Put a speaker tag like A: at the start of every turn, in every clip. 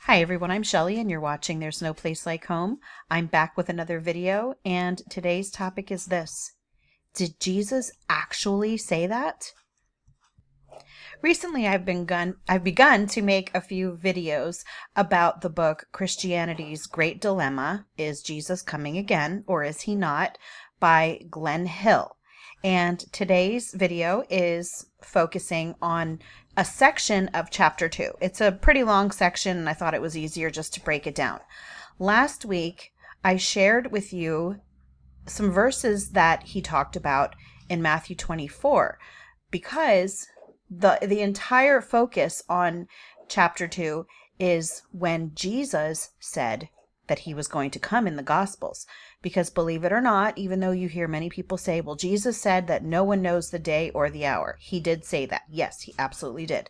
A: Hi everyone, I'm Shelly and you're watching There's No Place Like Home. I'm back with another video and today's topic is this. Did Jesus actually say that? Recently I've begun to make a few videos about the book Christianity's Great Dilemma, Is Jesus Coming Again or Is He Not? By Glenn Hill. And today's video is focusing on a section of chapter 2. It's a pretty long section and I thought it was easier just to break it down. Last week, I shared with you some verses that he talked about in Matthew 24 because the entire focus on chapter 2 is when Jesus said that he was going to come in the Gospels. Because believe it or not, even though you hear many people say, well, Jesus said that no one knows the day or the hour. He did say that. Yes, he absolutely did.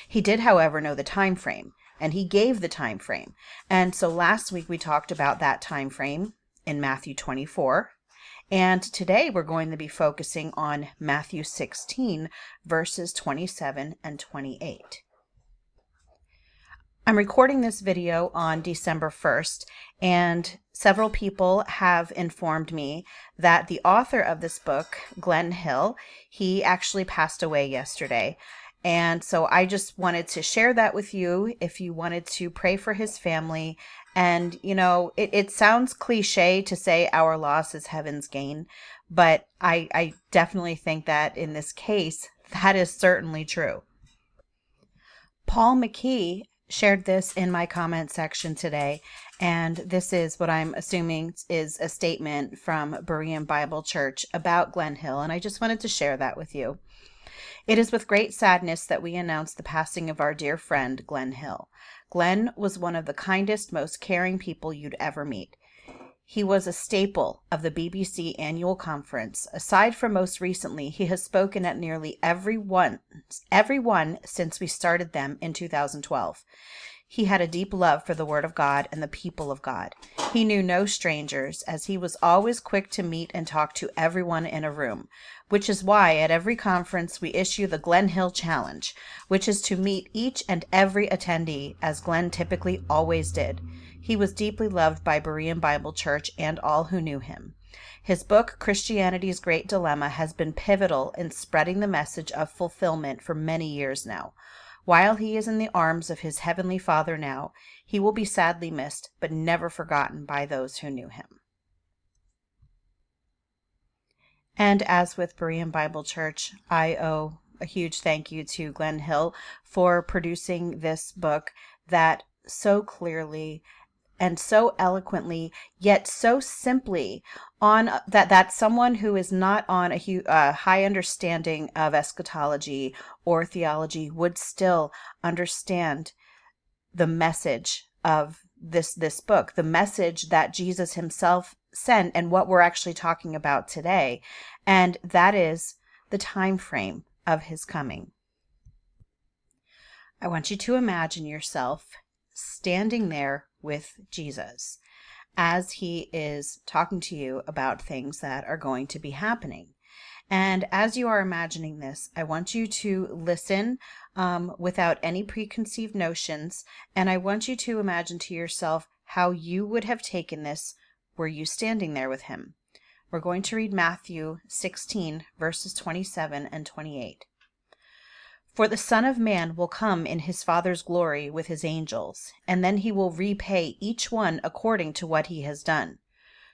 A: He did, however, know the time frame, and he gave the time frame. And so last week we talked about that time frame in Matthew 24. And today we're going to be focusing on Matthew 16, verses 27 and 28. I'm recording this video on December 1st, and several people have informed me that the author of this book, Glenn Hill, he actually passed away yesterday. And so I just wanted to share that with you if you wanted to pray for his family. And, you know, it sounds cliche to say our loss is heaven's gain, but I definitely think that in this case, that is certainly true. Paul McKee shared this in my comment section today, and this is what I'm assuming is a statement from Berean Bible Church about Glenn Hill, and I just wanted to share that with you. It is with great sadness that we announce the passing of our dear friend, Glenn Hill. Glenn was one of the kindest, most caring people you'd ever meet. He was a staple of the BBC annual conference. Aside from most recently, he has spoken at nearly every one since we started them in 2012. He had a deep love for the Word of God and the people of God. He knew no strangers, as he was always quick to meet and talk to everyone in a room, which is why at every conference we issue the Glenn Hill Challenge, which is to meet each and every attendee, as Glenn typically always did. He was deeply loved by Berean Bible Church and all who knew him. His book, Christianity's Great Dilemma, has been pivotal in spreading the message of fulfillment for many years now. While he is in the arms of his heavenly Father now, he will be sadly missed, but never forgotten by those who knew him. And as with Berean Bible Church, I owe a huge thank you to Glenn Hill for producing this book that so clearly and so eloquently, yet so simply, on that someone who is not on a high understanding of eschatology or theology would still understand the message of this book, the message that Jesus himself sent, and what we're actually talking about today, and that is the time frame of his coming. I want you to imagine yourself standing there with Jesus as he is talking to you about things that are going to be happening. And as you are imagining this, I want you to listen without any preconceived notions, and I want you to imagine to yourself how you would have taken this were you standing there with him. We're going to read Matthew 16, verses 27 and 28. For the Son of Man will come in his Father's glory with his angels, and then he will repay each one according to what he has done.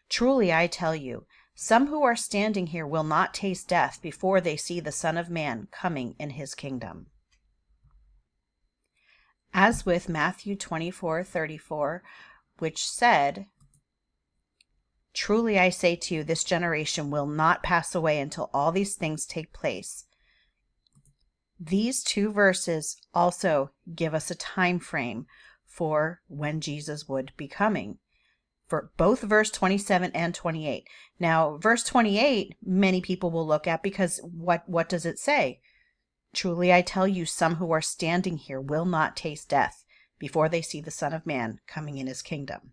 A: Truly I tell you, some who are standing here will not taste death before they see the Son of Man coming in his kingdom. As with Matthew 24:34, which said, Truly I say to you, this generation will not pass away until all these things take place. These two verses also give us a time frame for when Jesus would be coming, for both verse 27 and 28. Now, verse 28, many people will look at because what does it say? Truly I tell you, some who are standing here will not taste death before they see the Son of Man coming in his kingdom.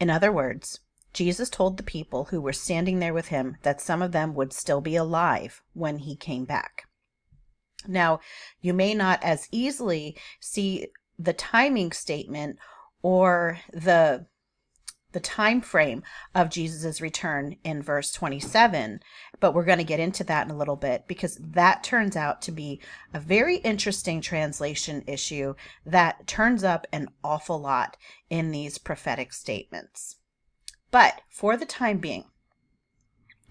A: In other words, Jesus told the people who were standing there with him that some of them would still be alive when he came back. Now, you may not as easily see the timing statement or the time frame of Jesus's return in verse 27, but we're going to get into that in a little bit because that turns out to be a very interesting translation issue that turns up an awful lot in these prophetic statements. But for the time being,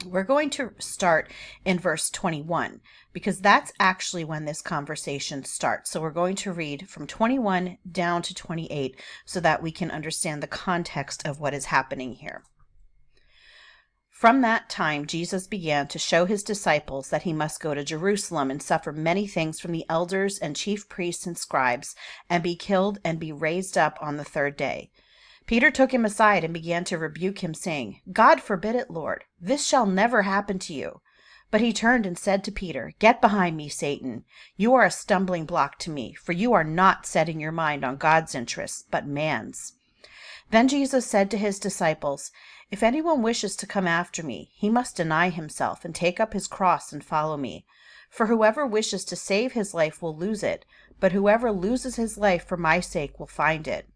A: we're going to start in verse 21 because that's actually when this conversation starts. So we're going to read from 21 down to 28 so that we can understand the context of what is happening here. From that time, Jesus began to show his disciples that he must go to Jerusalem and suffer many things from the elders and chief priests and scribes, and be killed and be raised up on the third day. Peter took him aside and began to rebuke him, saying, "God forbid it, Lord. This shall never happen to you." But he turned and said to Peter, "Get behind me, Satan. You are a stumbling block to me, for you are not setting your mind on God's interests, but man's." Then Jesus said to his disciples, "If anyone wishes to come after me, he must deny himself and take up his cross and follow me. For whoever wishes to save his life will lose it, but whoever loses his life for my sake will find it.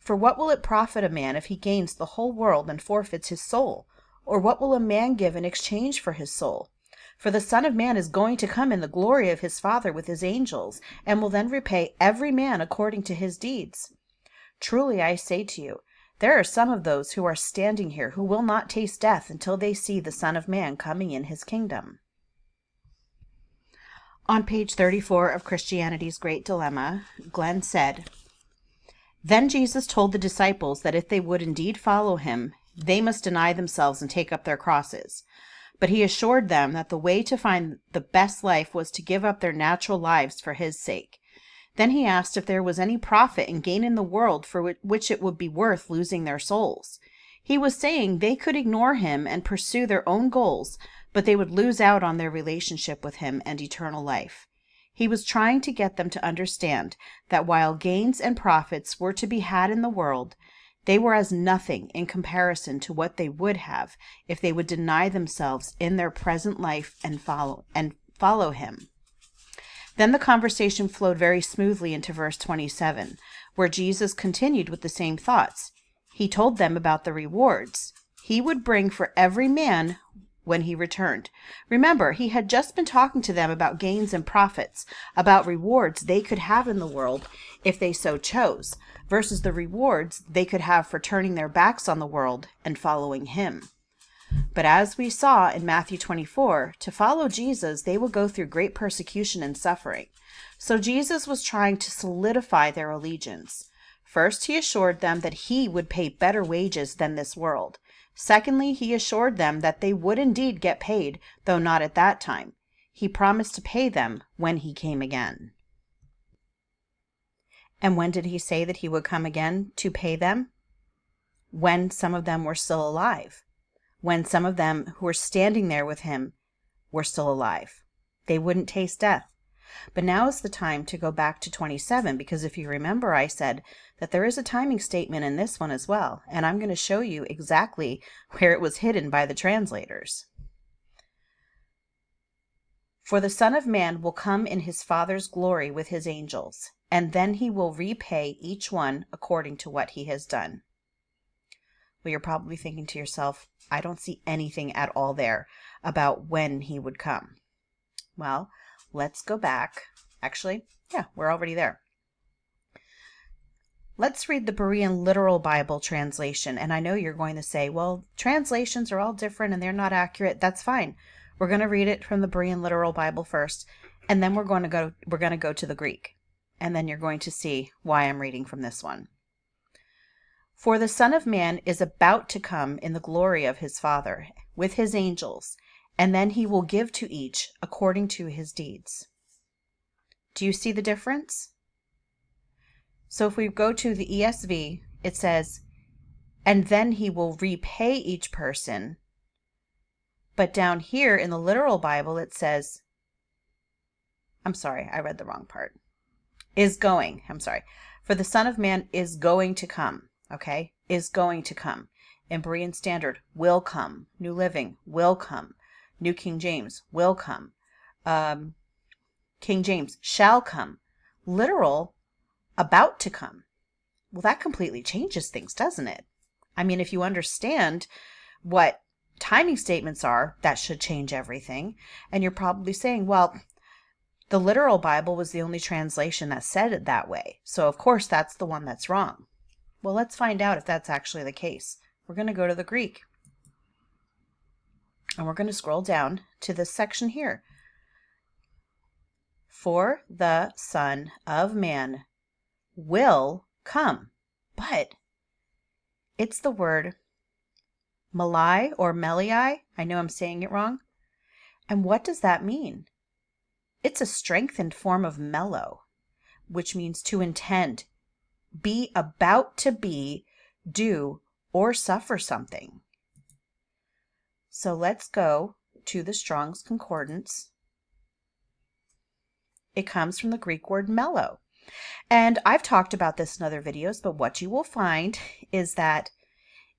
A: For what will it profit a man if he gains the whole world and forfeits his soul? Or what will a man give in exchange for his soul? For the Son of Man is going to come in the glory of his Father with his angels, and will then repay every man according to his deeds. Truly I say to you, there are some of those who are standing here who will not taste death until they see the Son of Man coming in his kingdom." On page 34 of Christianity's Great Dilemma, Glenn said, "Then Jesus told the disciples that if they would indeed follow him, they must deny themselves and take up their crosses. But he assured them that the way to find the best life was to give up their natural lives for his sake. Then he asked if there was any profit in gaining the world for which it would be worth losing their souls. He was saying they could ignore him and pursue their own goals, but they would lose out on their relationship with him and eternal life. He was trying to get them to understand that while gains and profits were to be had in the world, they were as nothing in comparison to what they would have if they would deny themselves in their present life and follow him." Then the conversation flowed very smoothly into verse 27, where Jesus continued with the same thoughts. He told them about the rewards he would bring for every man when he returned. Remember, he had just been talking to them about gains and profits, about rewards they could have in the world if they so chose, versus the rewards they could have for turning their backs on the world and following him. But as we saw in Matthew 24, to follow Jesus, they will go through great persecution and suffering. So Jesus was trying to solidify their allegiance. First, he assured them that he would pay better wages than this world. Secondly, he assured them that they would indeed get paid, though not at that time. He promised to pay them when he came again. And when did he say that he would come again to pay them? When some of them were still alive. When some of them who were standing there with him were still alive. They wouldn't taste death. But now is the time to go back to 27, because if you remember, I said that there is a timing statement in this one as well, and I'm going to show you exactly where it was hidden by the translators. "For the Son of Man will come in his Father's glory with his angels, and then he will repay each one according to what he has done." Well, you're probably thinking to yourself, I don't see anything at all there about when he would come. Well, let's go back. Actually, yeah, we're already there. Let's read the Berean Literal Bible translation. And I know you're going to say, well, translations are all different and they're not accurate. That's fine. We're going to read it from the Berean Literal Bible first, and then we're going to go to the Greek. And then you're going to see why I'm reading from this one. "For the Son of Man is about to come in the glory of his Father with his angels, and then he will give to each according to his deeds." Do you see the difference? So if we go to the ESV, it says, "and then he will repay each person." But down here in the literal Bible, it says, I'm sorry, I read the wrong part. "For the Son of Man is going to come." Okay, is going to come. In Berean Standard, will come. New Living, will come. New King James, will come. King James, shall come. Literal, about to come. Well, that completely changes things, doesn't it? I mean, if you understand what timing statements are, that should change everything. And you're probably saying, well, the literal Bible was the only translation that said it that way. So, of course, that's the one that's wrong. Well, let's find out if that's actually the case. We're going to go to the Greek. And we're going to scroll down to this section here. For the Son of Man will come. But it's the word malai or melii. I know I'm saying it wrong. And what does that mean? It's a strengthened form of mellow, which means to intend, be about to be, do, or suffer something. So let's go to the Strong's Concordance. It comes from the Greek word mellow. And I've talked about this in other videos, but what you will find is that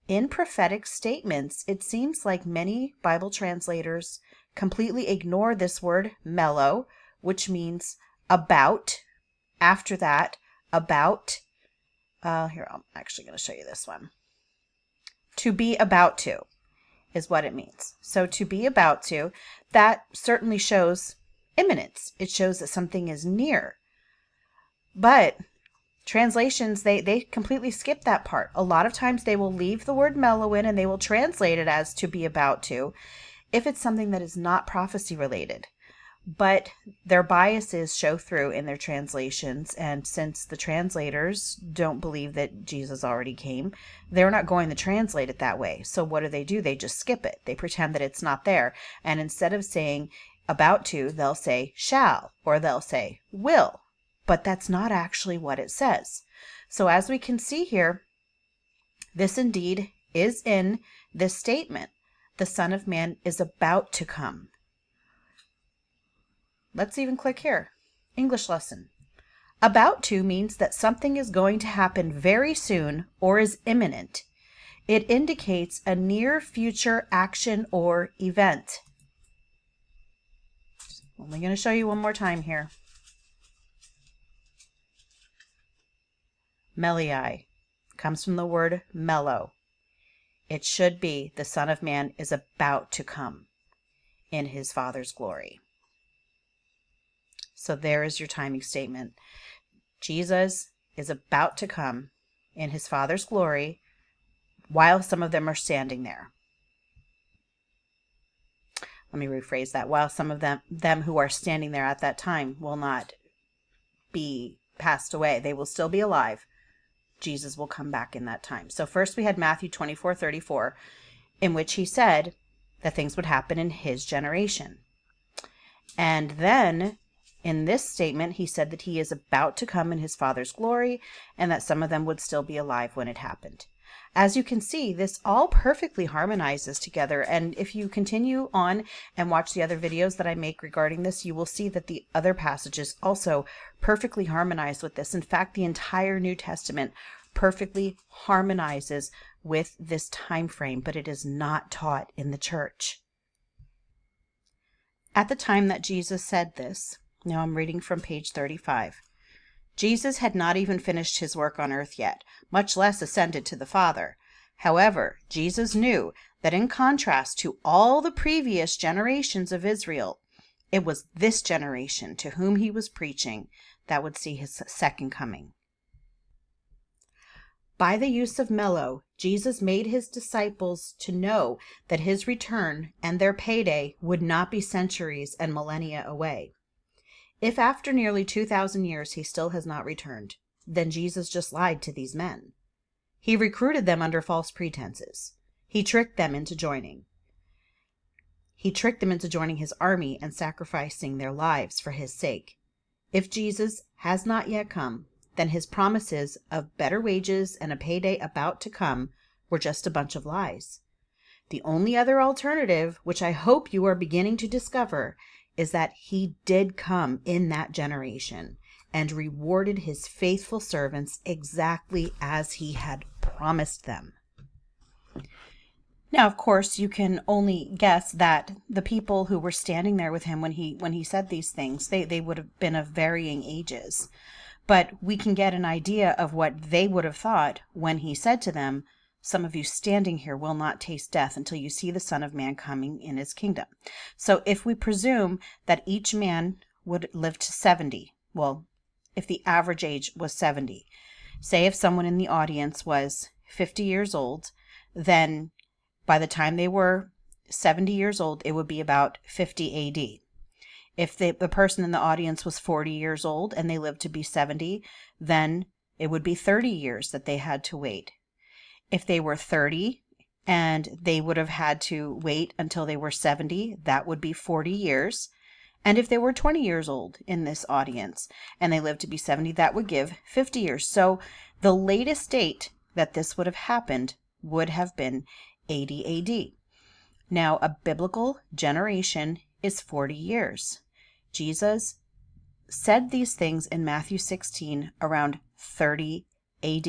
A: in prophetic statements, it seems like many Bible translators completely ignore this word mellow, which means about. After that, about. Here, I'm actually going to show you this one. To be about to is what it means. So to be about to, that certainly shows imminence. It shows that something is near. But translations, they completely skip that part. A lot of times they will leave the word mellow in and they will translate it as to be about to if it's something that is not prophecy related. But their biases show through in their translations, and since the translators don't believe that Jesus already came, they're not going to translate it that way. So what do? They just skip it. They pretend that it's not there. And instead of saying about to, they'll say shall, or they'll say will. But that's not actually what it says. So as we can see here, this indeed is in this statement. The Son of Man is about to come. Let's even click here. English lesson. About to means that something is going to happen very soon or is imminent. It indicates a near future action or event. Only going to show you one more time here. Melii comes from the word mellow. It should be the Son of Man is about to come in his Father's glory. So there is your timing statement. Jesus is about to come in his Father's glory while some of them are standing there. Let me rephrase that. While some of them who are standing there at that time will not be passed away. They will still be alive. Jesus will come back in that time. So first we had Matthew 24:34, in which he said that things would happen in his generation. And then in this statement, he said that he is about to come in his Father's glory and that some of them would still be alive when it happened. As you can see, this all perfectly harmonizes together. And if you continue on and watch the other videos that I make regarding this, you will see that the other passages also perfectly harmonize with this. In fact, the entire New Testament perfectly harmonizes with this time frame, but it is not taught in the church. At the time that Jesus said this, now I'm reading from page 35. Jesus had not even finished his work on earth yet, much less ascended to the Father. However, Jesus knew that in contrast to all the previous generations of Israel, it was this generation to whom he was preaching that would see his second coming. By the use of mellow, Jesus made his disciples to know that his return and their payday would not be centuries and millennia away. If after nearly 2,000 years he still has not returned, then Jesus just lied to these men. He recruited them under false pretenses. He tricked them into joining. He tricked them into joining his army and sacrificing their lives for his sake. If Jesus has not yet come, then his promises of better wages and a payday about to come were just a bunch of lies. The only other alternative, which I hope you are beginning to discover, is that he did come in that generation and rewarded his faithful servants exactly as he had promised them. Now, of course, you can only guess that the people who were standing there with him when he said these things, they would have been of varying ages. But we can get an idea of what they would have thought when he said to them, some of you standing here will not taste death until you see the Son of Man coming in his kingdom. So if we presume that each man would live to 70, well, if the average age was 70, say if someone in the audience was 50 years old, then by the time they were 70 years old, it would be about 50 AD. If the person in the audience was 40 years old and they lived to be 70, then it would be 30 years that they had to wait. If they were 30 and they would have had to wait until they were 70, that would be 40 years. And if they were 20 years old in this audience and they lived to be 70, that would give 50 years. So the latest date that this would have happened would have been 80 AD. Now, a biblical generation is 40 years. Jesus said these things in Matthew 16 around 30 AD.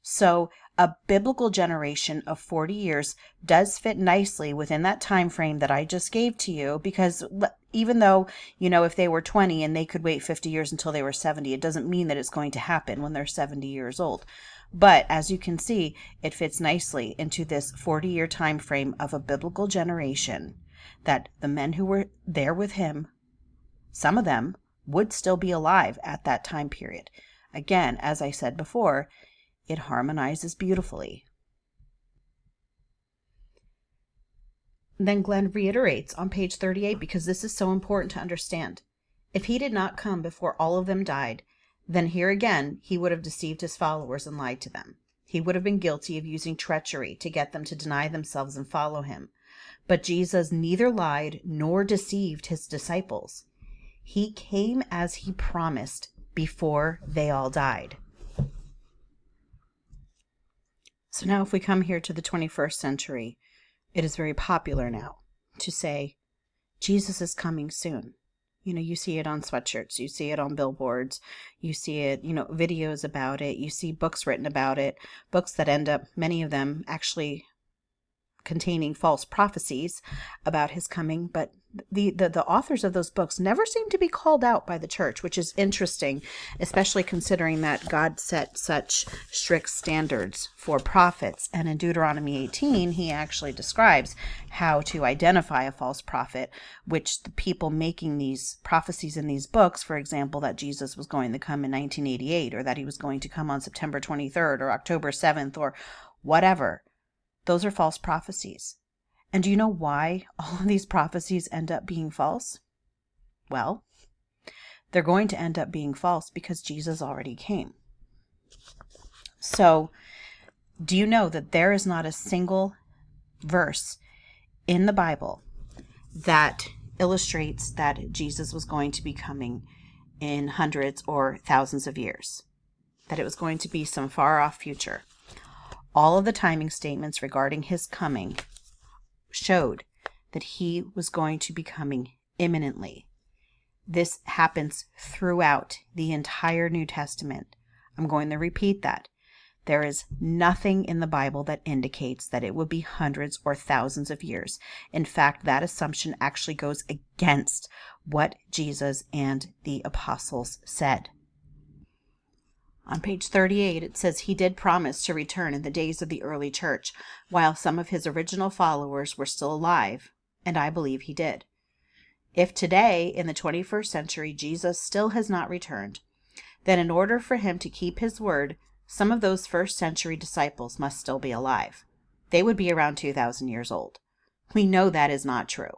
A: So a biblical generation of 40 years does fit nicely within that time frame that I just gave to you, because even though, if they were 20 and they could wait 50 years until they were 70, it doesn't mean that it's going to happen when they're 70 years old. But as you can see, it fits nicely into this 40-year time frame of a biblical generation, that the men who were there with him, some of them would still be alive at that time period. Again, as I said before, it harmonizes beautifully. Then Glenn reiterates on page 38, because this is so important to understand. If he did not come before all of them died, then here again he would have deceived his followers and lied to them. He would have been guilty of using treachery to get them to deny themselves and follow him. But Jesus neither lied nor deceived his disciples. He came as he promised before they all died. So now if we come here to the 21st century, it is very popular now to say, Jesus is coming soon. You see it on sweatshirts, you see it on billboards, you see it, videos about it, you see books written about it, books that end up, many of them actually containing false prophecies about his coming. But the authors of those books never seem to be called out by the church, which is interesting, especially considering that God set such strict standards for prophets. And in Deuteronomy 18, he actually describes how to identify a false prophet, which the people making these prophecies in these books, for example, that Jesus was going to come in 1988, or that he was going to come on September 23rd or October 7th or whatever, those are false prophecies. And do you know why all of these prophecies end up being false? Well, they're going to end up being false because Jesus already came. So, do you know that there is not a single verse in the Bible that illustrates that Jesus was going to be coming in hundreds or thousands of years? That it was going to be some far off future. All of the timing statements regarding his coming showed that he was going to be coming imminently. This happens throughout the entire New Testament. I'm going to repeat that. There is nothing in the Bible that indicates that it would be hundreds or thousands of years. In fact, that assumption actually goes against what Jesus and the apostles said. On page 38, it says he did promise to return in the days of the early church, while some of his original followers were still alive, and I believe he did. If today, in the 21st century, Jesus still has not returned, then in order for him to keep his word, some of those first century disciples must still be alive. They would be around 2,000 years old. We know that is not true.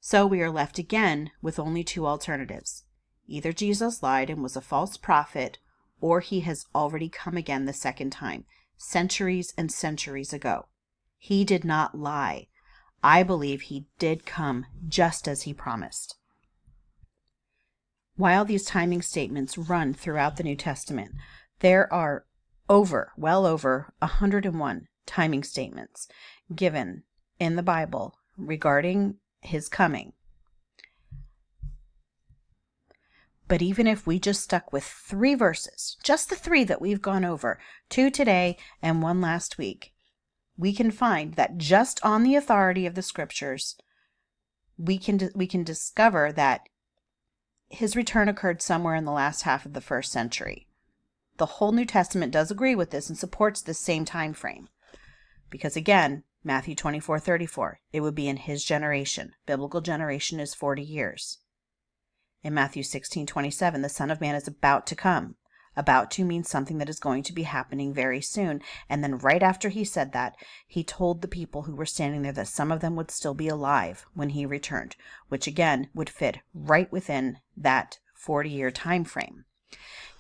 A: So we are left again with only two alternatives. Either Jesus lied and was a false prophet, or he has already come again the second time, centuries and centuries ago. He did not lie. I believe he did come just as he promised. While these timing statements run throughout the New Testament, there are well over 101 timing statements given in the Bible regarding his coming. But even if we just stuck with 3 verses, just the 3 that we've gone over, 2 today and 1 last week, we can find that just on the authority of the scriptures, we can discover that his return occurred somewhere in the last half of the first century. the whole New Testament does agree with this and supports this same time frame. Because again, Matthew 24:34, it would be in his generation. Biblical generation is 40 years. In Matthew 16:27, the Son of Man is about to come. About to means something that is going to be happening very soon. And then right after he said that, he told the people who were standing there that some of them would still be alive when he returned, which again would fit right within that 40-year time frame.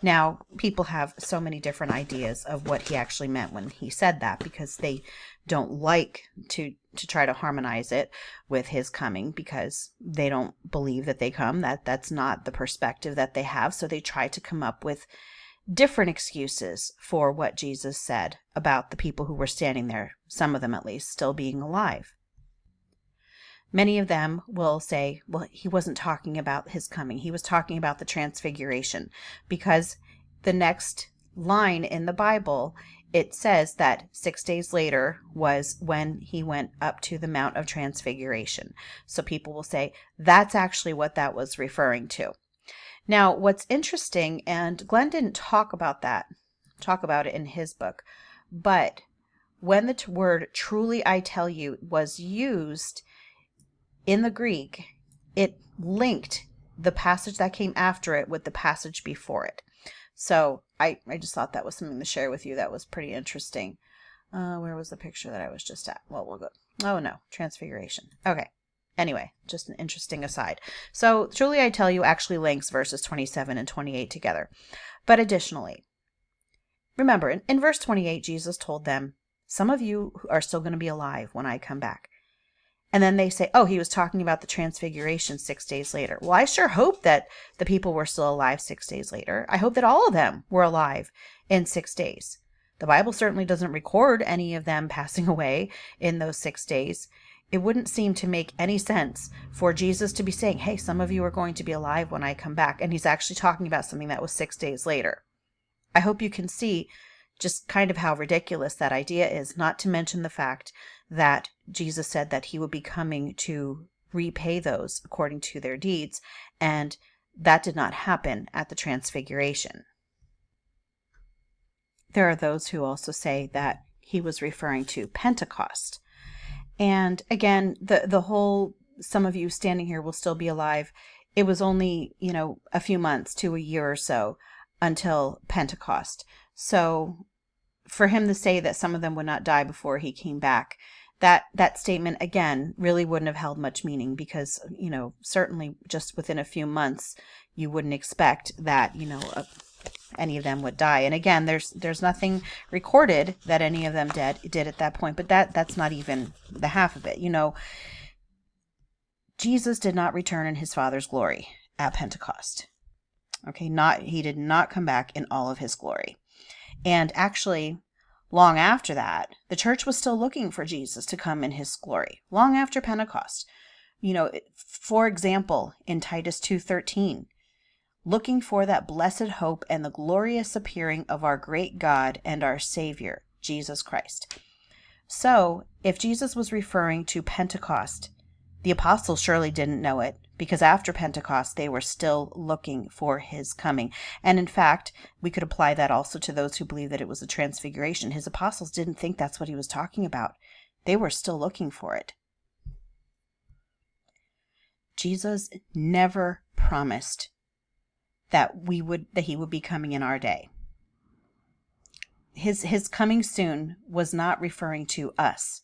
A: Now, people have so many different ideas of what he actually meant when he said that, because they don't like to try to harmonize it with his coming, because they don't believe that they come. That's not the perspective that they have. So they try to come up with different excuses for what Jesus said about the people who were standing there, some of them at least, still being alive. Many of them will say, well, he wasn't talking about his coming. He was talking about the transfiguration, because the next line in the Bible, it says that 6 days later was when he went up to the Mount of Transfiguration. So people will say that's actually what that was referring to. Now, what's interesting, and Glenn didn't talk about it in his book, but when the word truly I tell you was used in the Greek, it linked the passage that came after it with the passage before it. So I just thought that was something to share with you. That was pretty interesting. Where was the picture that I was just at? Well, we'll go. Oh, no. Transfiguration. Okay. Anyway, just an interesting aside. So truly I tell you actually links verses 27 and 28 together. But additionally, remember, in verse 28, Jesus told them, some of you are still going to be alive when I come back. And then they say, oh, he was talking about the transfiguration 6 days later. Well, I sure hope that the people were still alive 6 days later. I hope that all of them were alive in 6 days. The Bible certainly doesn't record any of them passing away in those 6 days. It wouldn't seem to make any sense for Jesus to be saying, hey, some of you are going to be alive when I come back. And he's actually talking about something that was 6 days later. I hope you can see just kind of how ridiculous that idea is, not to mention the fact that Jesus said that he would be coming to repay those according to their deeds, and that did not happen at the Transfiguration. There are those who also say that he was referring to Pentecost. And again, the whole, some of you standing here will still be alive. It was only, a few months to a year or so until Pentecost. So for him to say that some of them would not die before he came back, that statement, again, really wouldn't have held much meaning, because, certainly just within a few months, you wouldn't expect that, any of them would die. And again, there's nothing recorded that any of them did at that point, but that's not even the half of it. Jesus did not return in his Father's glory at Pentecost. Okay, he did not come back in all of his glory. And actually, long after that, the church was still looking for Jesus to come in his glory, long after Pentecost. For example, in Titus 2:13, looking for that blessed hope and the glorious appearing of our great God and our Savior, Jesus Christ. So, if Jesus was referring to Pentecost, the apostles surely didn't know it, because after Pentecost, they were still looking for his coming. And in fact, we could apply that also to those who believe that it was a transfiguration. His apostles didn't think that's what he was talking about. They were still looking for it. Jesus never promised that he would be coming in our day. His coming soon was not referring to us,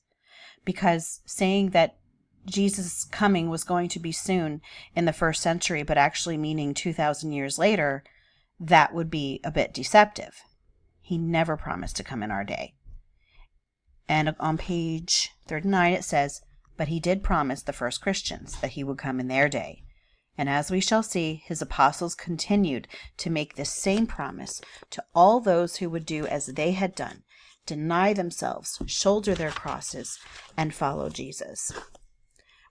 A: because saying that Jesus' coming was going to be soon in the first century, but actually meaning 2,000 years later, that would be a bit deceptive. He never promised to come in our day. And on page 39 it says, but he did promise the first Christians that he would come in their day. And as we shall see, his apostles continued to make this same promise to all those who would do as they had done, deny themselves, shoulder their crosses, and follow Jesus.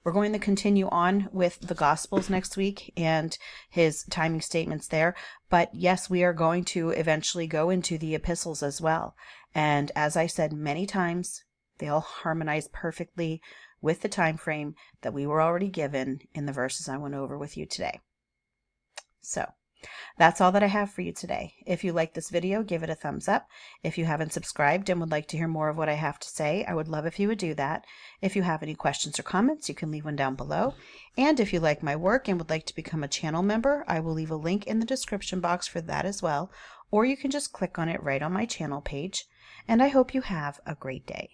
A: We're going to continue on with the Gospels next week and his timing statements there. But yes, we are going to eventually go into the epistles as well. And as I said many times, they all harmonize perfectly with the time frame that we were already given in the verses I went over with you today. So That's all that I have for you today. If you like this video, give it a thumbs up. If you haven't subscribed and would like to hear more of what I have to say, I would love if you would do that. If you have any questions or comments, you can leave one down below. And if you like my work and would like to become a channel member, I will leave a link in the description box for that as well, or you can just click on it right on my channel page. And I hope you have a great day.